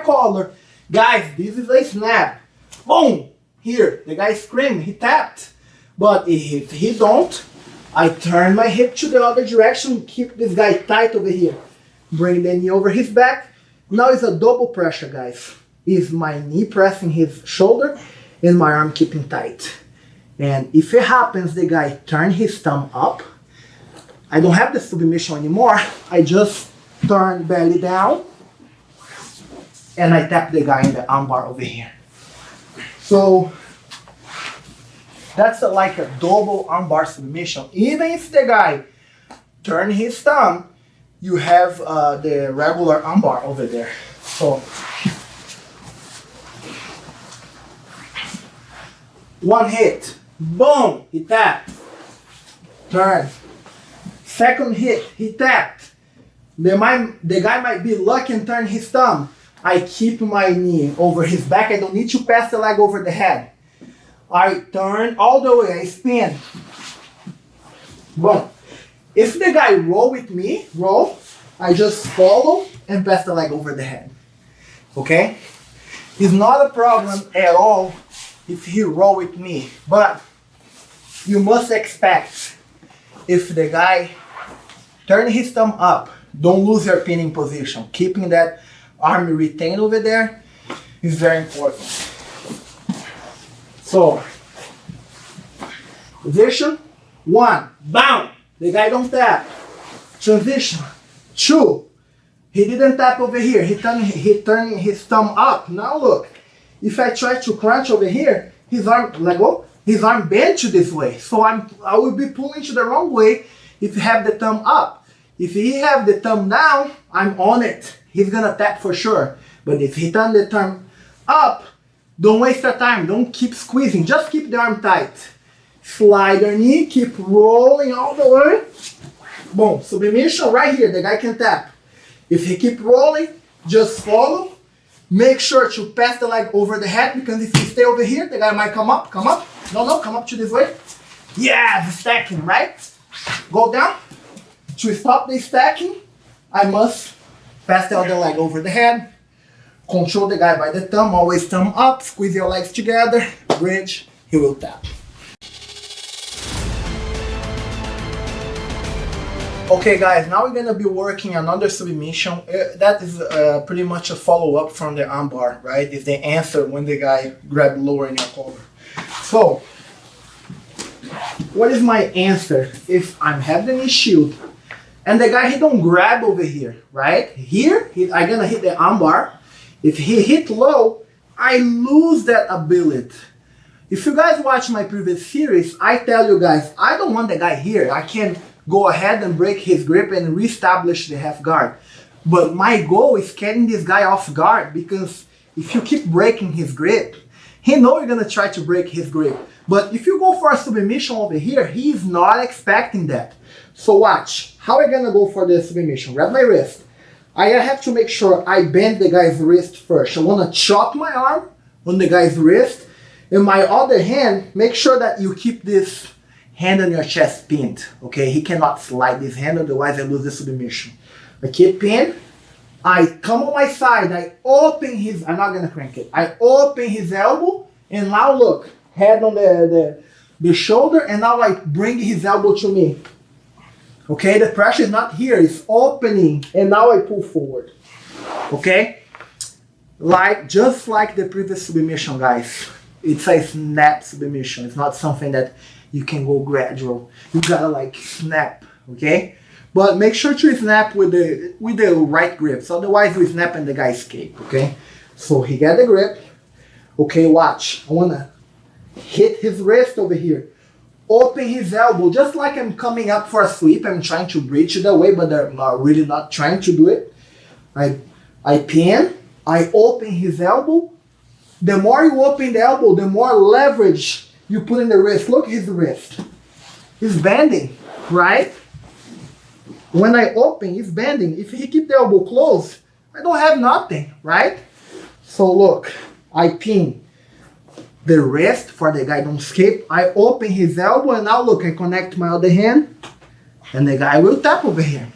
collar. Guys, this is a snap. Boom! Here, the guy screamed, he tapped. But if he don't, I turn my hip to the other direction, keep this guy tight over here. Bring the knee over his back. Now it's a double pressure, guys. Is my knee pressing his shoulder and my arm keeping tight. And if it happens, the guy turn his thumb up. I don't have the submission anymore. I just turn belly down and I tap the guy in the armbar over here. So that's like a double armbar submission. Even if the guy turn his thumb, you have the regular armbar over there. So one hit, boom, he tapped, turn. Second hit, he tapped. The guy might be lucky and turn his thumb. I keep my knee over his back. I don't need to pass the leg over the head. I turn all the way, I spin. Boom. If the guy roll with me, I just follow and pass the leg over the head. Okay? It's not a problem at all if he roll with me, but you must expect if the guy turn his thumb up, don't lose your pinning position. Keeping that arm retained over there is very important. So, position 1, bound. The guy don't tap. Transition 2, he didn't tap over here. He turned his thumb up. Now look, if I try to crunch over here, his arm, let go, his arm bent to this way. So I will be pulling to the wrong way if you have the thumb up. If he have the thumb down, I'm on it. He's gonna tap for sure. But if he turn the thumb up, don't waste your time. Don't keep squeezing. Just keep the arm tight. Slide your knee, keep rolling all the way. Boom, submission right here. The guy can tap. If he keep rolling, just follow. Make sure to pass the leg over the head, because if you stay over here, the guy might come up. No, come up to this way. Yeah, the stacking, right? Go down. To stop the stacking, I must pass the other leg over the head. Control the guy by the thumb, always thumb up, squeeze your legs together, bridge, he will tap. Okay guys, now we're gonna be working another submission. That is pretty much a follow-up from the armbar, right? It's the answer when the guy grab lower in your collar. So, what is my answer? If I'm having a shield, and the guy, he don't grab over here, right? Here, I'm gonna hit the armbar. If he hit low, I lose that ability. If you guys watch my previous series, I tell you guys, I don't want the guy here. I can go ahead and break his grip and reestablish the half guard. But my goal is getting this guy off guard, because if you keep breaking his grip, he know you're gonna try to break his grip. But if you go for a submission over here, he's not expecting that. So watch, how are we gonna go for the submission? Grab my wrist. I have to make sure I bend the guy's wrist first. I wanna chop my arm on the guy's wrist. In my other hand, make sure that you keep this hand on your chest pinned, okay? He cannot slide this hand, otherwise I lose the submission. I keep pinned. I come on my side, I open his, I'm not gonna crank it. I open his elbow, and now look, head on the shoulder, and now I bring his elbow to me. Okay, the pressure is not here, it's opening, and now I pull forward. Okay? Just like the previous submission, guys. It's a snap submission. It's not something that you can go gradual. You gotta like snap, okay? But make sure to snap with the right grips, otherwise you snap and the guy escape, okay? So he got the grip. Okay, watch. I wanna hit his wrist over here. Open his elbow, just like I'm coming up for a sweep. I'm trying to breach it away, but I'm really not trying to do it. I pin, I open his elbow. The more you open the elbow, the more leverage you put in the wrist. Look at his wrist. He's bending, right? When I open, he's bending. If he keep the elbow closed, I don't have nothing, right? So look, I pin the wrist for the guy don't escape. I open his elbow, and now look, I connect my other hand, and the guy will tap over here.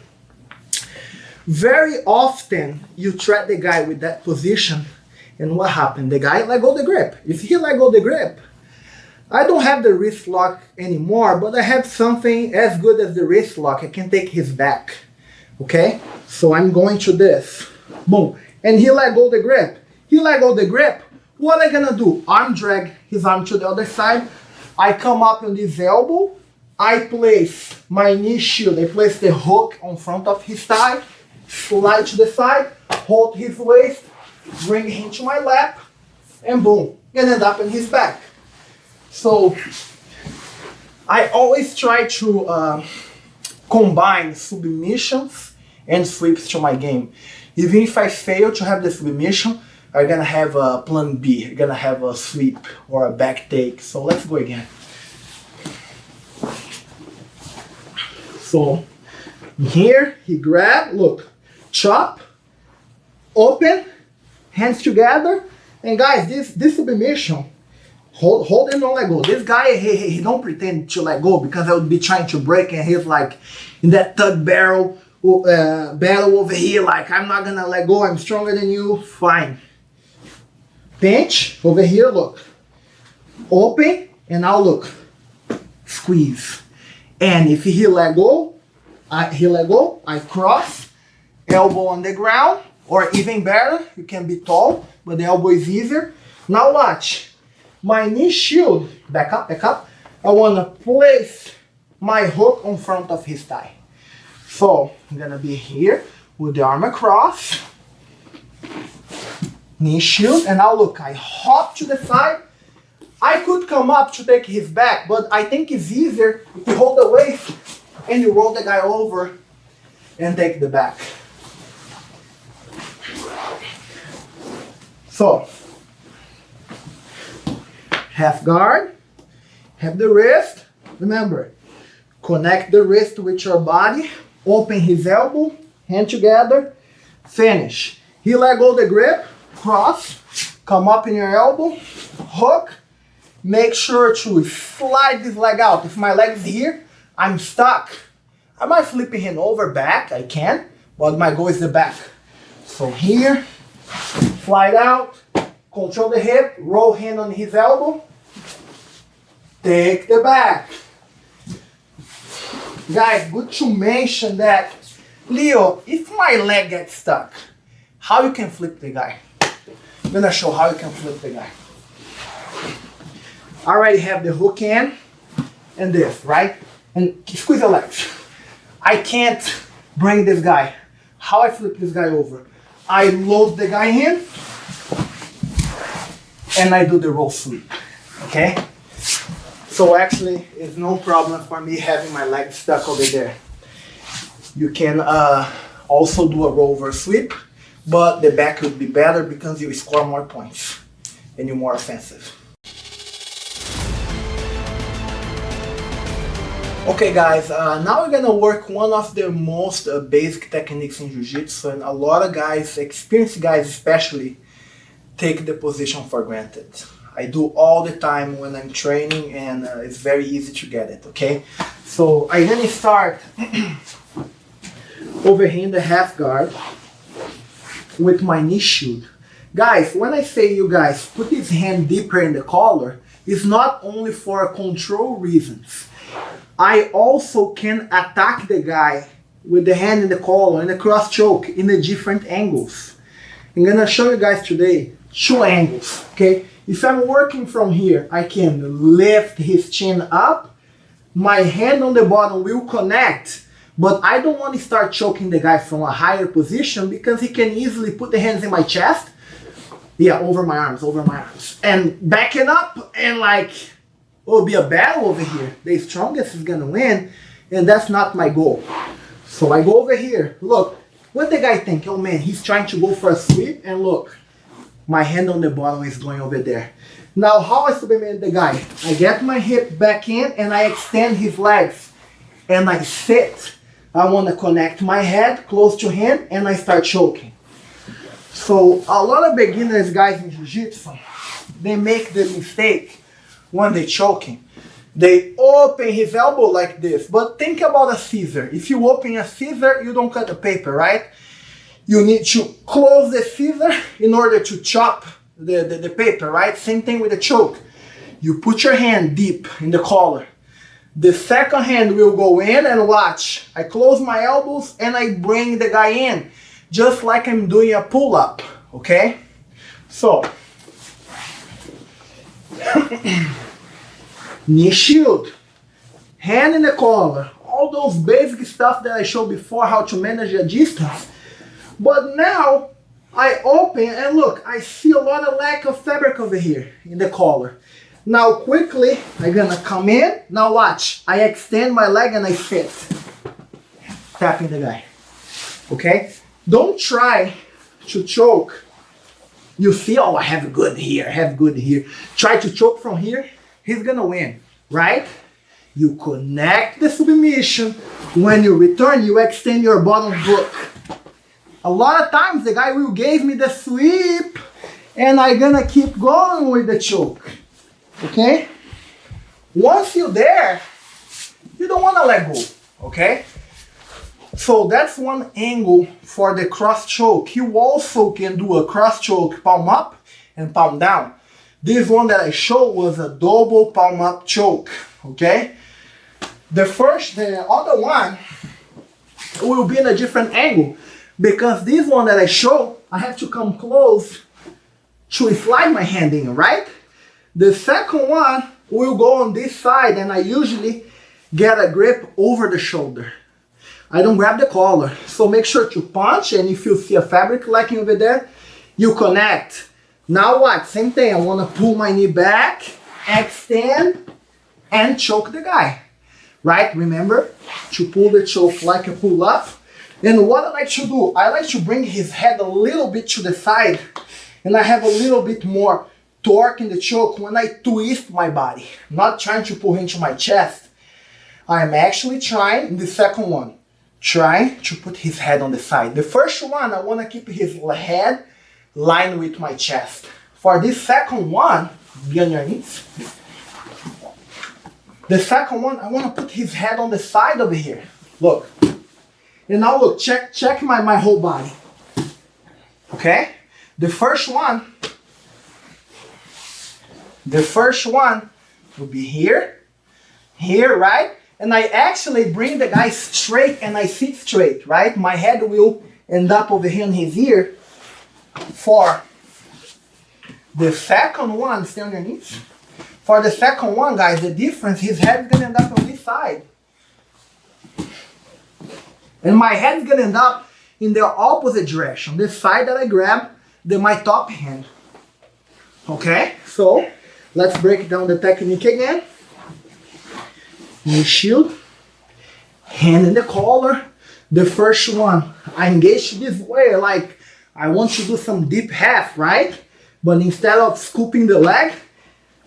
Very often you trap the guy with that position, and what happened? The guy let go the grip. If he let go the grip, I don't have the wrist lock anymore, but I have something as good as the wrist lock. I can take his back. Okay? So I'm going to this. Boom. And he let go the grip. He let go the grip. What am I gonna do? Arm drag his arm to the other side. I come up on this elbow. I place my knee shield. I place the hook on front of his thigh. Slide to the side. Hold his waist. Bring him to my lap. And boom. And end up in his back. So I always try to combine submissions and sweeps to my game. Even if I fail to have the submission, I'm gonna have a plan B. I'm gonna have a sweep or a back take. So let's go again. So here he grab, look, chop, open, hands together, and guys, this submission. Hold and don't let go. This guy, he don't pretend to let go because I would be trying to break and he's like in that tug battle over here, like I'm not gonna let go, I'm stronger than you, fine. Pinch, over here, look. Open, and now look. Squeeze. And if he let go, I cross, elbow on the ground, or even better, you can be tall, but the elbow is easier. Now watch. My knee shield, back up. I want to place my hook on front of his thigh. So I'm going to be here with the arm across, knee shield, and now look, I hop to the side. I could come up to take his back, but I think it's easier if you hold the waist and you roll the guy over and take the back. So, half guard, have the wrist. Remember, connect the wrist with your body, open his elbow, hand together, finish. He let go the grip, cross, come up in your elbow, hook, make sure to slide this leg out. If my leg is here, I'm stuck. I might flip him over back, I can, but my goal is the back. So here, slide out, control the hip, roll hand on his elbow, take the back. Guys, good to mention that, Leo, if my leg gets stuck, how you can flip the guy? I'm gonna show how you can flip the guy. I already have the hook in and this, right? And squeeze the legs. I can't bring this guy. How I flip this guy over? I load the guy in and I do the roll sweep, okay? So actually, it's no problem for me having my leg stuck over there. You can also do a rover sweep, but the back would be better because you score more points and you're more offensive. Okay guys, now we're gonna work one of the most basic techniques in Jiu-Jitsu, and a lot of guys, experienced guys especially, take the position for granted. I do all the time when I'm training, and it's very easy to get it, okay? So I'm gonna start over here in the half guard with my knee shield. Guys, when I say you guys put his hand deeper in the collar, it's not only for control reasons. I also can attack the guy with the hand in the collar and the cross choke in the different angles. I'm gonna show you guys today 2 angles, okay? If I'm working from here, I can lift his chin up, my hand on the bottom will connect, but I don't want to start choking the guy from a higher position because he can easily put the hands in my chest, yeah, over my arms, and backing up, and like, it'll be a battle over here. The strongest is gonna win, and that's not my goal. So I go over here, look, what the guy think? Oh man, he's trying to go for a sweep, and look, my hand on the bottom is going over there. Now how I submit the guy? I get my hip back in and I extend his legs and I sit. I want to connect my head close to him and I start choking. So a lot of beginners guys in Jiu-Jitsu, they make the mistake when they're choking. They open his elbow like this, but think about a scissor. If you open a scissor, you don't cut the paper, right? you need to close the scissor in order to chop the paper, right? Same thing with the choke. You put your hand deep in the collar. The second hand will go in and watch. I close my elbows and I bring the guy in, just like I'm doing a pull-up, okay? So, knee shield, hand in the collar, all those basic stuff that I showed before, how to manage the distance. But now, I open and look, I see a lot of lack of fabric over here in the collar. Now quickly, I'm gonna come in. Now watch, I extend my leg and I sit. Tapping the guy, okay? Don't try to choke. You see, oh, I have good here, I have good here. Try to choke from here, he's gonna win, right? You connect the submission. When you return, you extend your bottom hook. A lot of times the guy will give me the sweep and I'm gonna keep going with the choke. Okay? Once you're there, you don't want to let go. Okay? So that's one angle for the cross choke. You also can do a cross choke palm up and palm down. This one that I showed was a double palm up choke. Okay? The other one will be in a different angle, because this one that I showed, I have to come close to slide my hand in, right? The second one will go on this side and I usually get a grip over the shoulder. I don't grab the collar. So make sure to punch, and if you see a fabric lacking over there, you connect. Now what? Same thing. I want to pull my knee back, extend, and choke the guy. Right? Remember to pull the choke like a pull-up. And what I like to do, I like to bring his head a little bit to the side, and I have a little bit more torque in the choke when I twist my body. I'm not trying to pull him to my chest. I'm actually trying, in the second one, trying to put his head on the side. The first one, I want to keep his head lined with my chest. For this second one, be on your knees. The second one, I want to put his head on the side over here. Look. And now look, check my whole body. Okay? The first one will be here, right? And I actually bring the guy straight and I sit straight, right? My head will end up over here in his ear. For the second one, stay on your knees. For the second one, guys, the difference, his head is gonna end up on this side. And my head is gonna end up in the opposite direction, the side that I grab my top hand. Okay, so let's break down the technique again. Knee shield, hand in the collar. The first one, I engage this way, like I want to do some deep half, right? But instead of scooping the leg,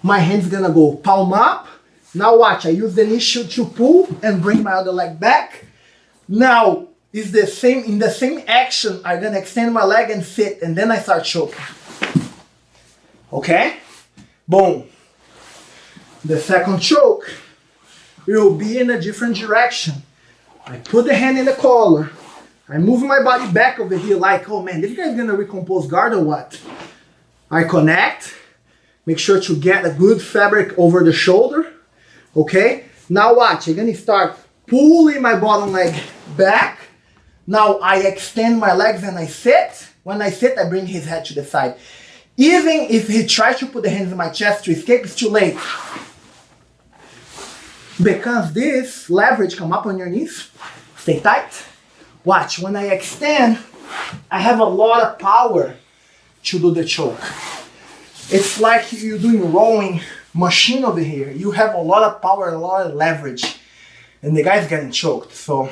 my hand's gonna go palm up. Now watch, I use the knee shield to pull and bring my other leg back. Now, in the same action, I'm gonna extend my leg and sit, and then I start choking. Okay? Boom. The second choke will be in a different direction. I put the hand in the collar. I move my body back over here like, oh man, this guy's gonna recompose guard or what? I connect. Make sure to get a good fabric over the shoulder. Okay? Now watch, I'm gonna start pulling my bottom leg back. Now I extend my legs and I sit. When I sit, I bring his head to the side. Even if he tries to put the hands in my chest to escape, it's too late. Because this leverage come up on your knees. Stay tight. Watch, when I extend, I have a lot of power to do the choke. It's like you're doing rowing machine over here. You have a lot of power, a lot of leverage. And the guy's getting choked, so